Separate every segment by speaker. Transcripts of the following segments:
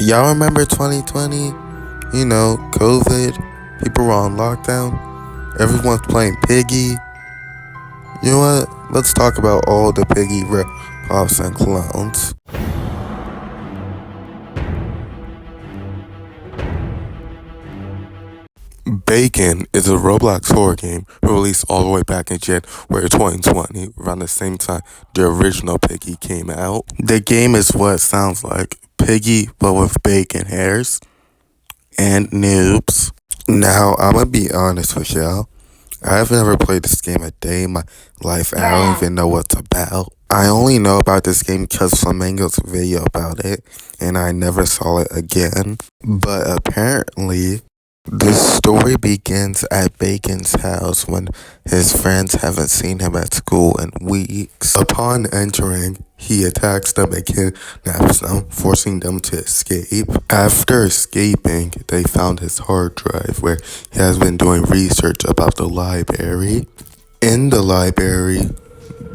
Speaker 1: Y'all remember 2020? You know, COVID, people were on lockdown, everyone's playing Piggy. You know what? Let's talk about all the Piggy rip-offs and clones. Bacon is a Roblox horror game released all the way back in January 2020, around the same time the original Piggy came out. The game is what it sounds like, Piggy but with bacon hairs and noobs. Now, I'm gonna be honest with y'all. I've never played this game a day in my life, and I don't even know what it's about. I only know about this game because Flamingo's video about it, and I never saw it again. But apparently, the story begins at Bacon's house when his friends haven't seen him at school in weeks. Upon entering, he attacks them and kidnaps them, forcing them to escape. After escaping, they found his hard drive where he has been doing research about the library. In the library,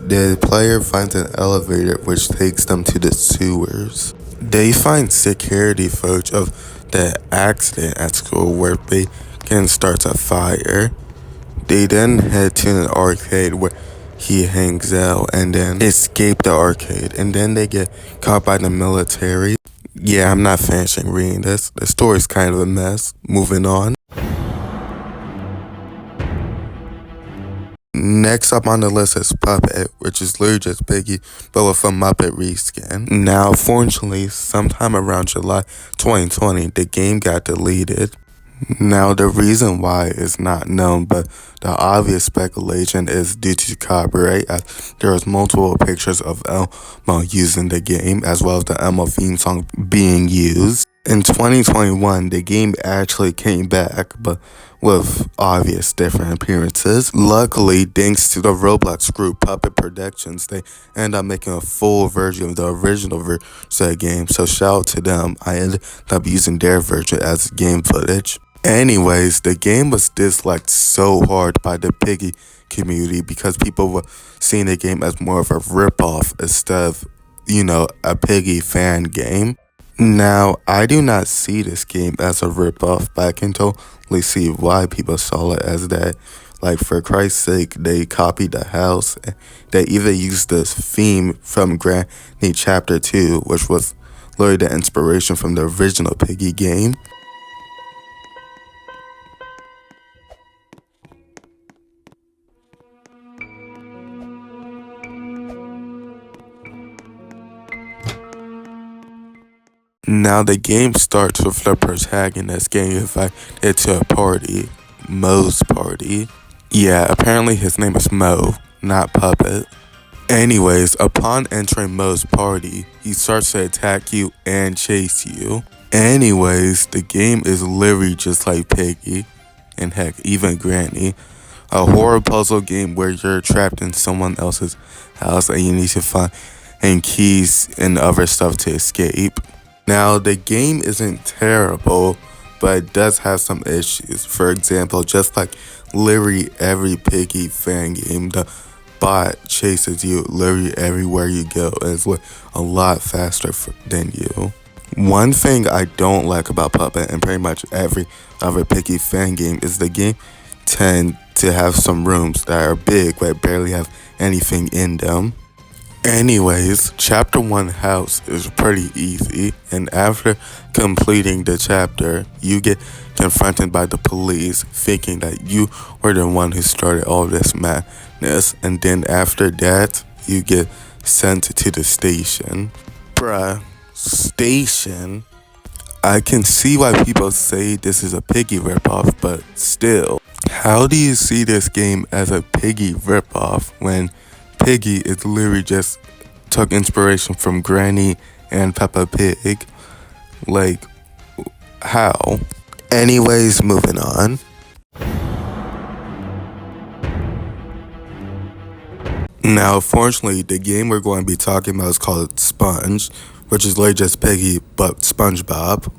Speaker 1: the player finds an elevator which takes them to the sewers. They find security footage of the accident at school where Bacon starts a fire. They then head to an arcade where he hangs out and then escape the arcade. And then they get caught by the military. Yeah, I'm not finishing reading this. The story's kind of a mess. Moving on. Next up on the list is Puppet, which is literally just Piggy, but with a Muppet reskin. Now, fortunately, sometime around July 2020, the game got deleted. Now, the reason why is not known, but the obvious speculation is due to copyright, as there was multiple pictures of Elmo using the game, as well as the Elmo theme song being used. In 2021, the game actually came back, but with obvious different appearances. Luckily, thanks to the Roblox group Puppet Productions, they end up making a full version of the original version of the game, so shout out to them. I ended up using their version as game footage. Anyways, the game was disliked so hard by the Piggy community because people were seeing the game as more of a ripoff instead of, a Piggy fan game. Now, I do not see this game as a ripoff, but I can totally see why people saw it as that. Like, for Christ's sake, they copied the house. They even used this theme from Granny Chapter 2, which was literally the inspiration from the original Piggy game. Now, the game starts with the protagonist getting invited to a party, Mo's party. Yeah, apparently his name is Mo, not Puppet. Anyways, upon entering Mo's party, he starts to attack you and chase you. Anyways, the game is literally just like Piggy, and heck, even Granny. A horror puzzle game where you're trapped in someone else's house and you need to find keys and other stuff to escape. Now, the game isn't terrible, but it does have some issues. For example, just like literally every Piggy fan game, the bot chases you literally everywhere you go and is a lot faster than you. One thing I don't like about Puppet and pretty much every other Piggy fan game is the game tend to have some rooms that are big but barely have anything in them. Anyways, Chapter 1 house is pretty easy, and after completing the chapter, you get confronted by the police thinking that you were the one who started all this madness, and then after that, you get sent to the station. Bruh, station? I can see why people say this is a Piggy ripoff, but still. How do you see this game as a Piggy ripoff when Piggy is literally just took inspiration from Granny and Peppa Pig? Like, how? Anyways, moving on. Now, fortunately, the game we're going to be talking about is called Sponge, which is literally just Piggy, but SpongeBob.